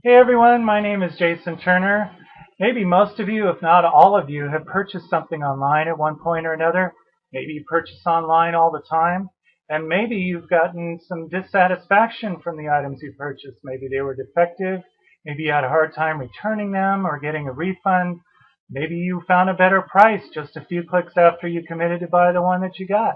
Hey everyone, my name is Jason Turner. Maybe most of you, if not all of you, have purchased something online at one point or another. Maybe you purchase online all the time, and maybe you've gotten some dissatisfaction from the items you purchased. Maybe they were defective, maybe you had a hard time returning them or getting a refund. Maybe you found a better price just a few clicks after you committed to buy the one that you got.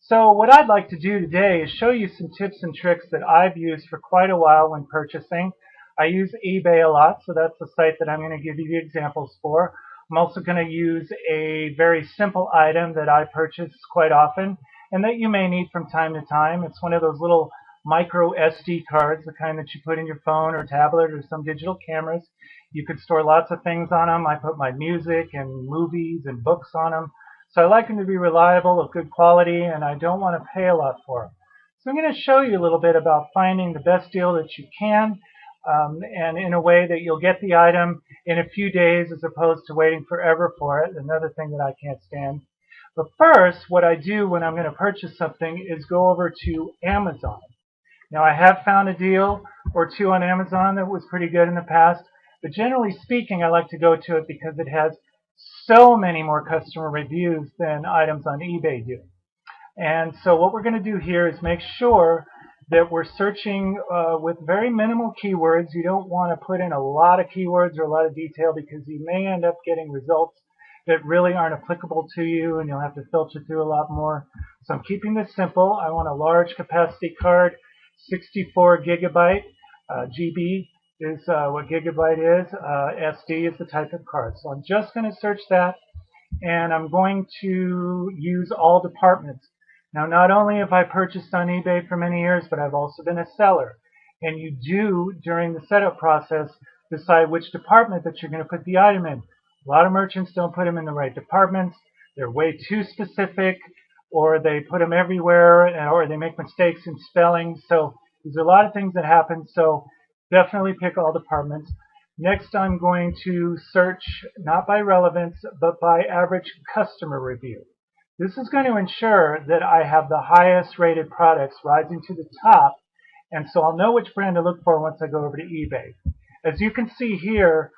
So what I'd like to do today is show you some tips and tricks that I've used for quite a while when purchasing. I use eBay a lot, so that's the site that I'm going to give you the examples for. I'm also going to use a very simple item that I purchase quite often and that you may need from time to time. It's one of those little micro SD cards, the kind that you put in your phone or tablet or some digital cameras. You could store lots of things on them. I put my music and movies and books on them. So I like them to be reliable, of good quality, and I don't want to pay a lot for them. So I'm going to show you a little bit about finding the best deal that you can, and in a way that you'll get the item in a few days as opposed to waiting forever for it, another thing that I can't stand. But first, what I do when I'm going to purchase something is go over to Amazon. Now, I have found a deal or two on Amazon that was pretty good in the past, but generally speaking, I like to go to it because it has so many more customer reviews than items on eBay do. And so what we're going to do here is make sure that we're searching with very minimal keywords. You don't want to put in a lot of keywords or a lot of detail because you may end up getting results that really aren't applicable to you and you'll have to filter through a lot more. So I'm keeping this simple. I want a large capacity card, 64 gigabyte. GB is what gigabyte is. SD is the type of card. So I'm just going to search that, and I'm going to use all departments. Now, not only have I purchased on eBay for many years, but I've also been a seller. And you do, during the setup process, decide which department that you're going to put the item in. A lot of merchants don't put them in the right departments. They're way too specific, or they put them everywhere, or they make mistakes in spelling. So there's a lot of things that happen. So definitely pick all departments. Next, I'm going to search not by relevance, but by average customer review. This is going to ensure that I have the highest rated products rising to the top, and so I'll know which brand to look for once I go over to eBay. As you can see here,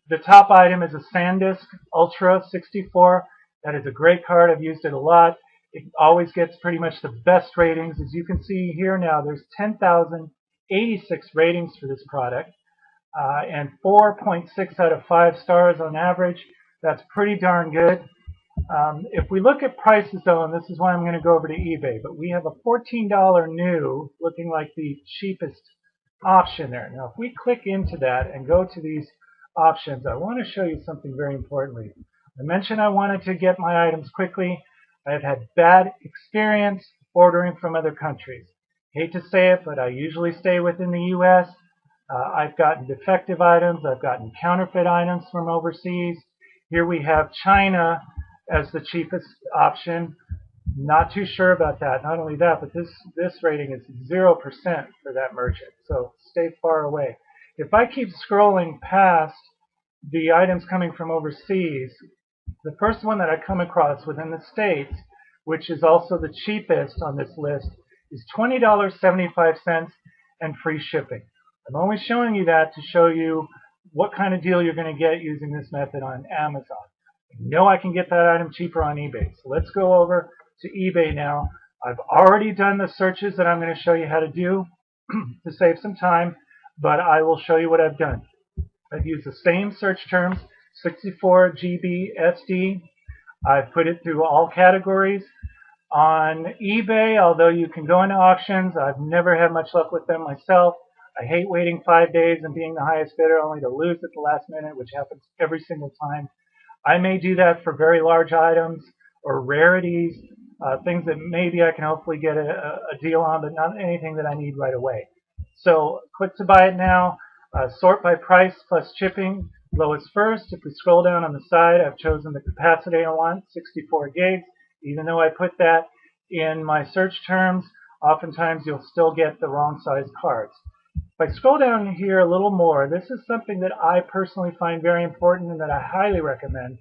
the top item is a SanDisk Ultra 64. That is a great card. I've used it a lot. It always gets pretty much the best ratings. As you can see here now, there's 10,086 ratings for this product, and 4.6 out of 5 stars on average. That's pretty darn good. If we look at prices though, and this is why I'm going to go over to eBay, but we have a $14 new looking like the cheapest option there. Now if we click into that and go to these options, I want to show you something very importantly. I mentioned I wanted to get my items quickly. I've had bad experience ordering from other countries. Hate to say it, but I usually stay within the US. I've gotten defective items. I've gotten counterfeit items from overseas. Here we have China as the cheapest option. Not too sure about that. Not only that, but this rating is 0% for that merchant. So stay far away. If I keep scrolling past the items coming from overseas, the first one that I come across within the States, which is also the cheapest on this list, is $20.75 and free shipping. I'm only showing you that to show you what kind of deal you're going to get using this method on Amazon. I know I can get that item cheaper on eBay. So let's go over to eBay now. I've already done the searches that I'm going to show you how to do to save some time, but I will show you what I've done. I've used the same search terms, 64 GB SD. I've put it through all categories. On eBay, although you can go into auctions, I've never had much luck with them myself. I hate waiting 5 days and being the highest bidder only to lose at the last minute, which happens every single time. I may do that for very large items or rarities, things that maybe I can hopefully get a deal on, but not anything that I need right away. So click to buy it now. Sort by price plus shipping. Lowest first. If we scroll down on the side, I've chosen the capacity I want, 64 gigs. Even though I put that in my search terms, oftentimes you'll still get the wrong size cards. If I scroll down here a little more, this is something that I personally find very important and that I highly recommend.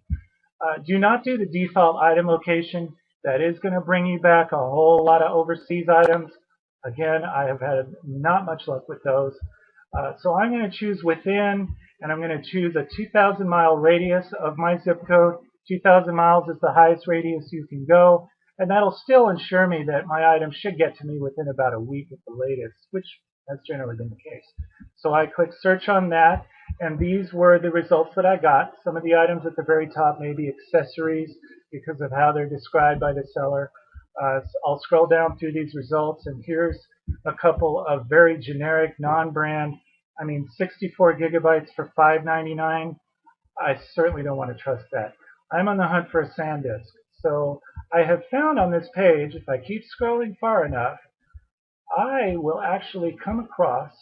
Do not do the default item location. That is going to bring you back a whole lot of overseas items. Again, I have had not much luck with those. So I'm going to choose within, and I'm going to choose a 2,000 mile radius of my zip code. 2,000 miles is the highest radius you can go, and that'll still ensure me that my item should get to me within about a week at the latest, which has generally been the case. So I click search on that, and these were the results that I got. Some of the items at the very top may be accessories because of how they're described by the seller. I'll scroll down through these results, and here's a couple of very generic, non-brand. I mean, 64 gigabytes for $5.99. I certainly don't want to trust that. I'm on the hunt for a SanDisk. So I have found on this page, if I keep scrolling far enough, I will actually come across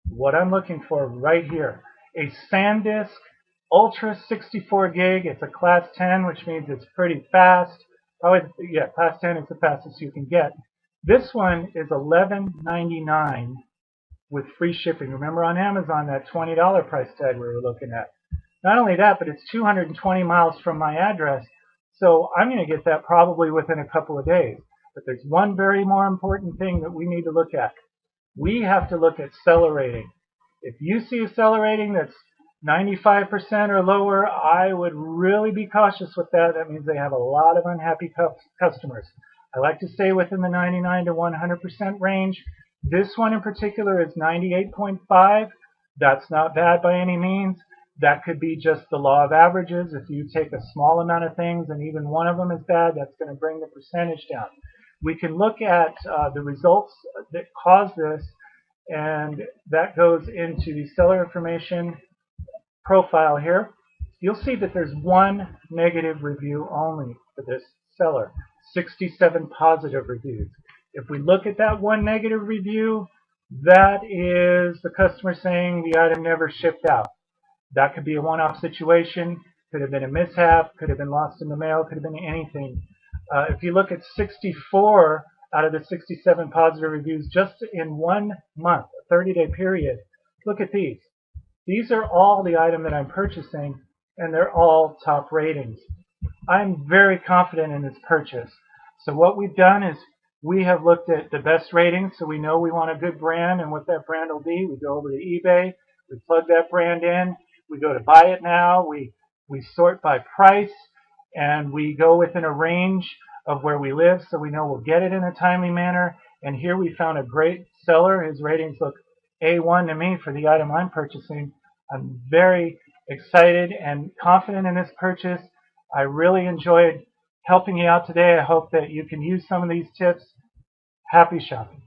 what I'm looking for right here. A SanDisk Ultra 64 gig. It's a class 10, which means it's pretty fast. Probably, yeah, class 10 is the fastest you can get. This one is $11.99 with free shipping. Remember on Amazon that $20 price tag we were looking at. Not only that, but it's 220 miles from my address, so I'm going to get that probably within a couple of days. But there's one very more important thing that we need to look at. We have to look at seller rating. If you see a seller rating that's 95% or lower, I would really be cautious with that. That means they have a lot of unhappy customers. I like to stay within the 99 to 100% range. This one in particular is 98.5. That's not bad by any means. That could be just the law of averages. If you take a small amount of things and even one of them is bad, that's going to bring the percentage down. We can look at the results that cause this, and that goes into the seller information profile here. You'll see that there's one negative review only for this seller, 67 positive reviews. If we look at that one negative review, that is the customer saying the item never shipped out. That could be a one-off situation, could have been a mishap, could have been lost in the mail, could have been anything. If you look at 64 out of the 67 positive reviews just in 1 month, a 30-day period, look at these. These are all the item that I'm purchasing, and they're all top ratings. I'm very confident in this purchase. So what we've done is we have looked at the best ratings, so we know we want a good brand and what that brand will be. We go over to eBay, we plug that brand in, we go to buy it now, we sort by price, and we go within a range of where we live so we know we'll get it in a timely manner. And here we found a great seller. His ratings look A1 to me for the item I'm purchasing. I'm very excited and confident in this purchase. I really enjoyed helping you out today. I hope that you can use some of these tips. Happy shopping.